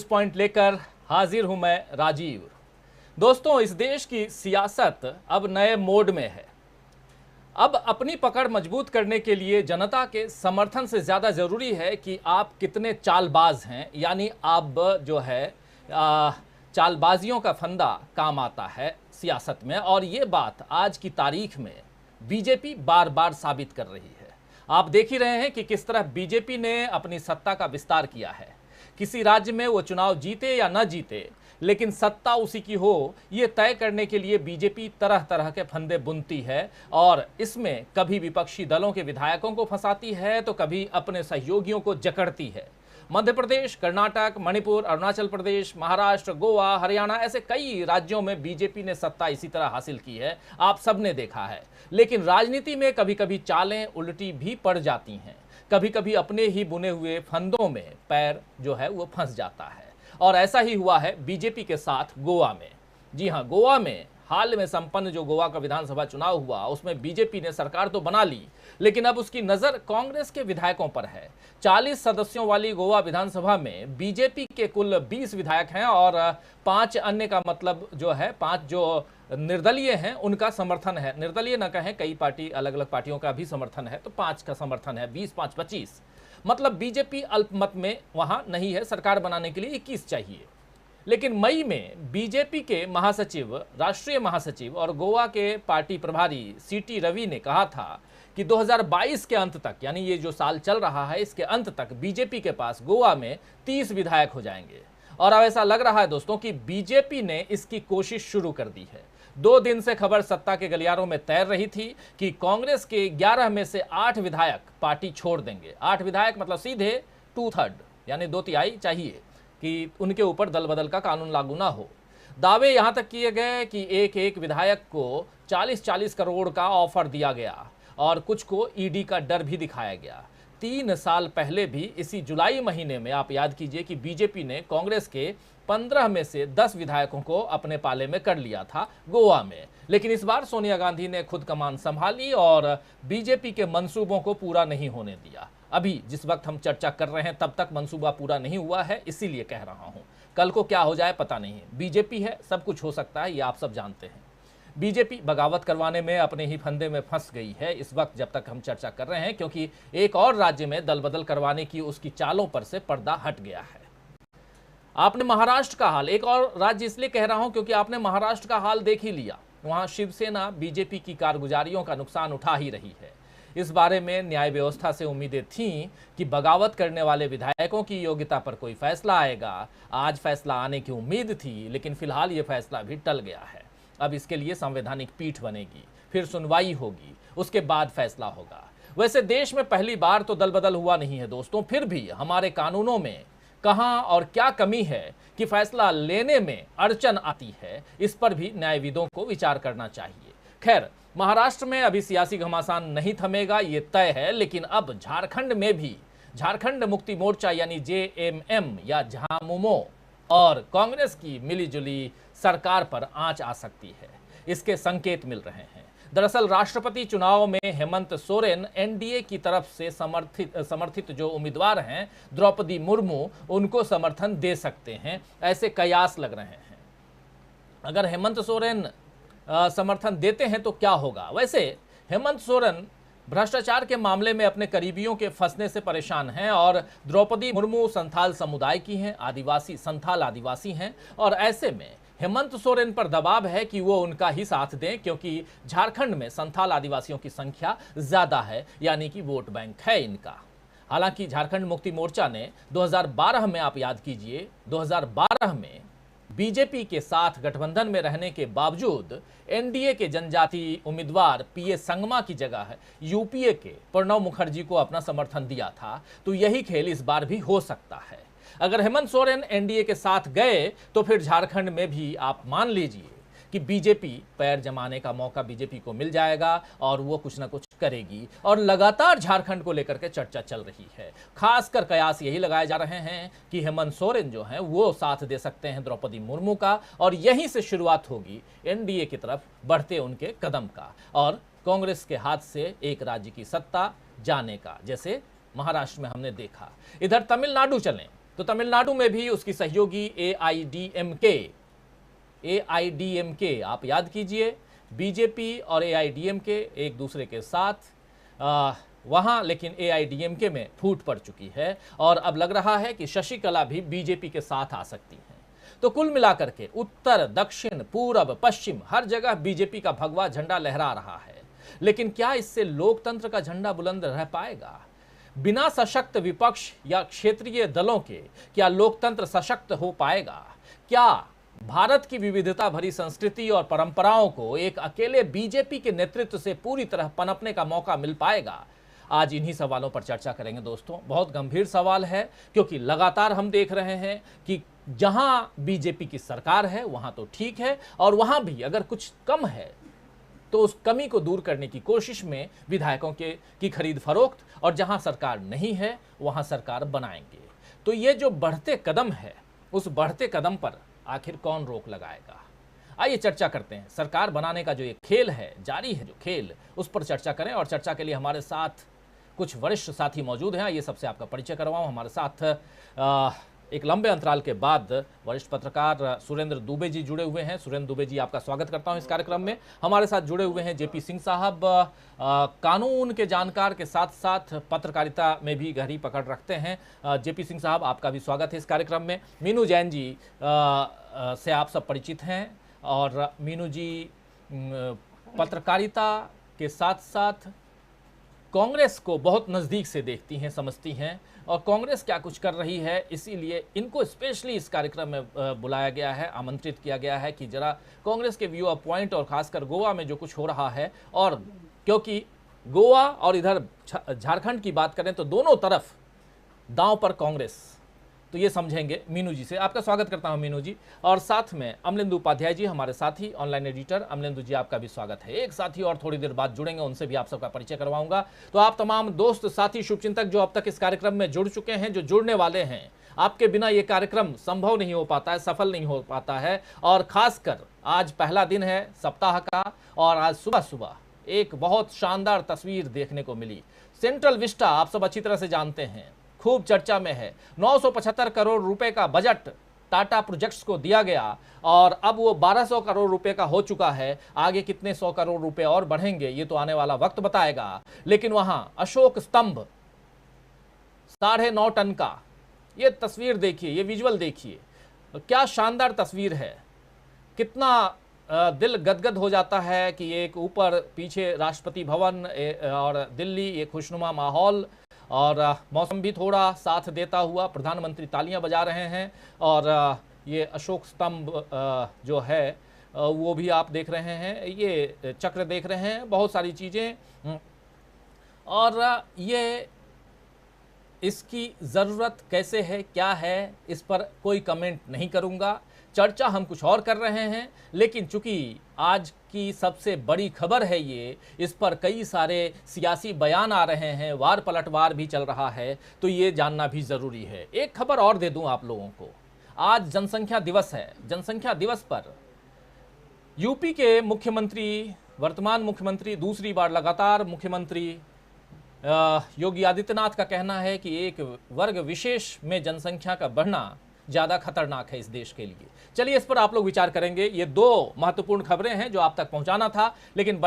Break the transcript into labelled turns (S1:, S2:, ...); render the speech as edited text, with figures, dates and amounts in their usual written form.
S1: Point लेकर हाजिर हूं मैं राजीव। दोस्तों, इस देश की सियासत अब नए मोड में है। अब अपनी पकड़ मजबूत करने के लिए जनता के समर्थन से ज़्यादा ज़रूरी है कि आप कितने चालबाज हैं, यानी आप जो है चालबाजियों का फंदा काम आता है सियासत में। और ये बात आज की तारीख में बीजेपी बार बार साबित कर रही है। आप देख ही रहे हैं कि किस तरह बीजेपी ने अपनी सत्ता का विस्तार किया है। किसी राज्य में वो चुनाव जीते या न जीते, लेकिन सत्ता उसी की हो, ये तय करने के लिए बीजेपी तरह तरह के फंदे बुनती है। और इसमें कभी विपक्षी दलों के विधायकों को फंसाती है तो कभी अपने सहयोगियों को जकड़ती है। मध्य प्रदेश, कर्नाटक, मणिपुर, अरुणाचल प्रदेश, महाराष्ट्र, गोवा, हरियाणा, ऐसे कई राज्यों में बीजेपी ने सत्ता इसी तरह हासिल की है, आप सबने देखा है। लेकिन राजनीति में कभी कभी चालें उल्टी भी पड़ जाती हैं। कभी कभी अपने ही बुने हुए फंदों में पैर जो है वो फंस जाता है। और ऐसा ही हुआ है बीजेपी के साथ गोवा में। जी हां, गोवा में हाल में संपन्न जो गोवा का विधानसभा चुनाव हुआ, उसमें बीजेपी ने सरकार तो बना ली, लेकिन अब उसकी नजर कांग्रेस के विधायकों पर है। 40 सदस्यों वाली गोवा विधानसभा में बीजेपी के कुल 20 विधायक हैं और 5 अन्य का मतलब जो है 5 जो निर्दलीय हैं उनका समर्थन है। निर्दलीय न कहें, कई पार्टी अलग अलग पार्टियों का भी समर्थन है, तो 5 का समर्थन है। 20 5 25, मतलब बीजेपी अल्पमत में वहां नहीं है। सरकार बनाने के लिए 21 चाहिए। लेकिन मई में बीजेपी के महासचिव, राष्ट्रीय महासचिव और गोवा के पार्टी प्रभारी सीटी रवि ने कहा था कि 2022 के अंत तक, यानी ये जो साल चल रहा है इसके अंत तक बीजेपी के पास गोवा में 30 विधायक हो जाएंगे। और अब ऐसा लग रहा है दोस्तों कि बीजेपी ने इसकी कोशिश शुरू कर दी है। 2 दिन से खबर सत्ता के गलियारों में तैर रही थी कि कांग्रेस के 11 में से 8 विधायक पार्टी छोड़ देंगे। 8 विधायक मतलब सीधे 2/3, यानी 2/3 चाहिए कि उनके ऊपर दल बदल का कानून लागू ना हो। दावे यहां तक किए गए कि एक एक विधायक को 40-40 करोड़ का ऑफर दिया गया और कुछ को ईडी का डर भी दिखाया गया। 3 साल पहले भी इसी जुलाई महीने में आप याद कीजिए कि बीजेपी ने कांग्रेस के 15 में से 10 विधायकों को अपने पाले में कर लिया था गोवा में। लेकिन इस बार सोनिया गांधी ने खुद कमान संभाली और बीजेपी के मंसूबों को पूरा नहीं होने दिया। अभी जिस वक्त हम चर्चा कर रहे हैं तब तक मंसूबा पूरा नहीं हुआ है, इसीलिए कह रहा हूं। कल को क्या हो जाए पता नहीं। बीजेपी है, सब कुछ हो सकता है, ये आप सब जानते हैं। बीजेपी बगावत करवाने में अपने ही फंदे में फंस गई है इस वक्त जब तक हम चर्चा कर रहे हैं, क्योंकि एक और राज्य में दल बदल करवाने की उसकी चालों पर से पर्दा हट गया है। आपने महाराष्ट्र का हाल, एक और राज्य इसलिए कह रहा हूं क्योंकि आपने महाराष्ट्र का हाल देख ही लिया। वहां शिवसेना बीजेपी की कारगुजारियों का नुकसान उठा ही रही है। इस बारे में न्याय व्यवस्था से उम्मीदें थीं कि बगावत करने वाले विधायकों की योग्यता पर कोई फैसला आएगा। आज फैसला आने की उम्मीद थी, लेकिन फिलहाल ये फैसला भी टल गया है। अब इसके लिए संवैधानिक पीठ बनेगी, फिर सुनवाई होगी, उसके बाद फैसला होगा। वैसे देश में पहली बार तो दल बदल हुआ नहीं है दोस्तों, फिर भी हमारे कानूनों में कहां और क्या कमी है कि फैसला लेने में अड़चन आती है, इस पर भी न्यायविदों को विचार करना चाहिए। खैर, महाराष्ट्र में अभी सियासी घमासान नहीं थमेगा, ये तय है। लेकिन अब झारखंड में भी झारखंड मुक्ति मोर्चा यानी जेएमएम या झामुमो और कांग्रेस की मिलीजुली सरकार पर आंच आ सकती है, इसके संकेत मिल रहे हैं। दरअसल राष्ट्रपति चुनाव में हेमंत सोरेन एनडीए की तरफ से समर्थित जो उम्मीदवार हैं द्रौपदी मुर्मू, उनको समर्थन दे सकते हैं, ऐसे कयास लग रहे हैं। अगर हेमंत सोरेन समर्थन देते हैं तो क्या होगा? वैसे हेमंत सोरेन भ्रष्टाचार के मामले में अपने करीबियों के फंसने से परेशान हैं और द्रौपदी मुर्मू संथाल समुदाय की हैं, संथाल आदिवासी हैं। और ऐसे में हेमंत सोरेन पर दबाव है कि वो उनका ही साथ दें, क्योंकि झारखंड में संथाल आदिवासियों की संख्या ज्यादा है, यानी कि वोट बैंक है इनका। हालांकि झारखंड मुक्ति मोर्चा ने 2012 में, आप याद कीजिए, 2012 में बीजेपी के साथ गठबंधन में रहने के बावजूद एनडीए के जनजातीय उम्मीदवार पीए संगमा की जगह यूपीए के प्रणब मुखर्जी को अपना समर्थन दिया था। तो यही खेल इस बार भी हो सकता है। अगर हेमंत सोरेन एनडीए के साथ गए तो फिर झारखंड में भी आप मान लीजिए कि बीजेपी पैर जमाने का मौका बीजेपी को मिल जाएगा और वो कुछ ना कुछ करेगी। और लगातार झारखंड को लेकर के चर्चा चल रही है। खासकर कयास यही लगाए जा रहे हैं कि हेमंत सोरेन जो हैं वो साथ दे सकते हैं द्रौपदी मुर्मू का, और यहीं से शुरुआत होगी एनडीए की तरफ बढ़ते उनके कदम का और कांग्रेस के हाथ से एक राज्य की सत्ता जाने का, जैसे महाराष्ट्र में हमने देखा। इधर तमिलनाडु चलें तो तमिलनाडु में भी उसकी सहयोगी एआईडीएमके, आप याद कीजिए, बीजेपी और एआईडीएमके एक दूसरे के साथ वहां, लेकिन एआईडीएमके में फूट पड़ चुकी है और अब लग रहा है कि शशिकला भी बीजेपी के साथ आ सकती हैं। तो कुल मिलाकर के उत्तर, दक्षिण, पूरब, पश्चिम हर जगह बीजेपी का भगवा झंडा लहरा रहा है। लेकिन क्या इससे लोकतंत्र का झंडा बुलंद रह पाएगा? बिना सशक्त विपक्ष या क्षेत्रीय दलों के क्या लोकतंत्र सशक्त हो पाएगा? क्या भारत की विविधता भरी संस्कृति और परंपराओं को एक अकेले बीजेपी के नेतृत्व से पूरी तरह पनपने का मौका मिल पाएगा? आज इन्हीं सवालों पर चर्चा करेंगे दोस्तों। बहुत गंभीर सवाल है, क्योंकि लगातार हम देख रहे हैं कि जहां बीजेपी की सरकार है वहां तो ठीक है, और वहां भी अगर कुछ कम है तो उस कमी को दूर करने की कोशिश में विधायकों की खरीद फरोख्त, और जहां सरकार नहीं है वहां सरकार बनाएंगे। तो ये जो बढ़ते कदम है, उस बढ़ते कदम पर आखिर कौन रोक लगाएगा? आइए चर्चा करते हैं। सरकार बनाने का जो ये खेल है, जारी है जो खेल, उस पर चर्चा करें। और चर्चा के लिए हमारे साथ कुछ वरिष्ठ साथी मौजूद हैं। आइए सबसे आपका परिचय करवाऊं। हमारे साथ एक लंबे अंतराल के बाद वरिष्ठ पत्रकार सुरेंद्र दुबे जी जुड़े हुए हैं। सुरेंद्र दुबे जी, आपका स्वागत करता हूं इस कार्यक्रम में। हमारे साथ जुड़े हुए हैं जेपी सिंह साहब, कानून के जानकार के साथ साथ पत्रकारिता में भी गहरी पकड़ रखते हैं। जेपी सिंह साहब, आपका भी स्वागत है इस कार्यक्रम में। मीनू जैन जी से आप सब परिचित हैं, और मीनू जी पत्रकारिता के साथ साथ कांग्रेस को बहुत नज़दीक से देखती हैं, समझती हैं, और कांग्रेस क्या कुछ कर रही है, इसीलिए इनको स्पेशली इस कार्यक्रम में बुलाया गया है, आमंत्रित किया गया है कि जरा कांग्रेस के व्यू ऑफ पॉइंट और खासकर गोवा में जो कुछ हो रहा है, और क्योंकि गोवा और इधर झारखंड की बात करें तो दोनों तरफ दांव पर कांग्रेस, तो ये समझेंगे। मीनू जी से आपका स्वागत करता हूं मीनू जी। और साथ में अमलेंदु उपाध्याय जी, हमारे साथी ऑनलाइन एडिटर। अमलेंदु जी, आपका भी स्वागत है। एक साथी और थोड़ी देर बाद जुड़ेंगे, उनसे भी आप सबका परिचय करवाऊंगा। तो आप तमाम दोस्त, साथी, शुभचिंतक जो अब तक इस कार्यक्रम में जुड़ चुके हैं, जो जुड़ने वाले हैं, आपके बिना ये कार्यक्रम संभव नहीं हो पाता है, सफल नहीं हो पाता है। और खासकर आज पहला दिन है सप्ताह का, और आज सुबह सुबह एक बहुत शानदार तस्वीर देखने को मिली। सेंट्रल विस्टा आप सब अच्छी तरह से जानते हैं, खूब चर्चा में है। 975 करोड़ रुपए का बजट टाटा प्रोजेक्ट्स को दिया गया, और अब वो 1200 करोड़ रुपए का हो चुका है। आगे कितने 100 करोड़ रुपए और बढ़ेंगे ये तो आने वाला वक्त बताएगा। लेकिन वहां अशोक स्तंभ 9.5 टन का, ये तस्वीर देखिए, ये विजुअल देखिए, क्या शानदार तस्वीर है। कितना दिल गदगद हो जाता है कि एक ऊपर पीछे राष्ट्रपति भवन और दिल्ली, ये खुशनुमा माहौल, और मौसम भी थोड़ा साथ देता हुआ, प्रधानमंत्री तालियां बजा रहे हैं, और ये अशोक स्तंभ जो है वो भी आप देख रहे हैं, ये चक्र देख रहे हैं, बहुत सारी चीज़ें। और ये इसकी ज़रूरत कैसे है, क्या है, इस पर कोई कमेंट नहीं करूँगा। चर्चा हम कुछ और कर रहे हैं, लेकिन चूंकि आज की सबसे बड़ी खबर है ये, इस पर कई सारे सियासी बयान आ रहे हैं, वार पलटवार भी चल रहा है, तो ये जानना भी ज़रूरी है। एक खबर और दे दूं आप लोगों को, आज जनसंख्या दिवस है। जनसंख्या दिवस पर यूपी के मुख्यमंत्री, वर्तमान मुख्यमंत्री, दूसरी बार लगातार मुख्यमंत्री योगी आदित्यनाथ का कहना है कि एक वर्ग विशेष में जनसंख्या का बढ़ना ज़्यादा खतरनाक है इस देश के लिए। चलिए इस पर आप लोग विचार करेंगे। ये दो महत्वपूर्ण खबरें हैं जो आप तक पहुंचाना था, लेकिन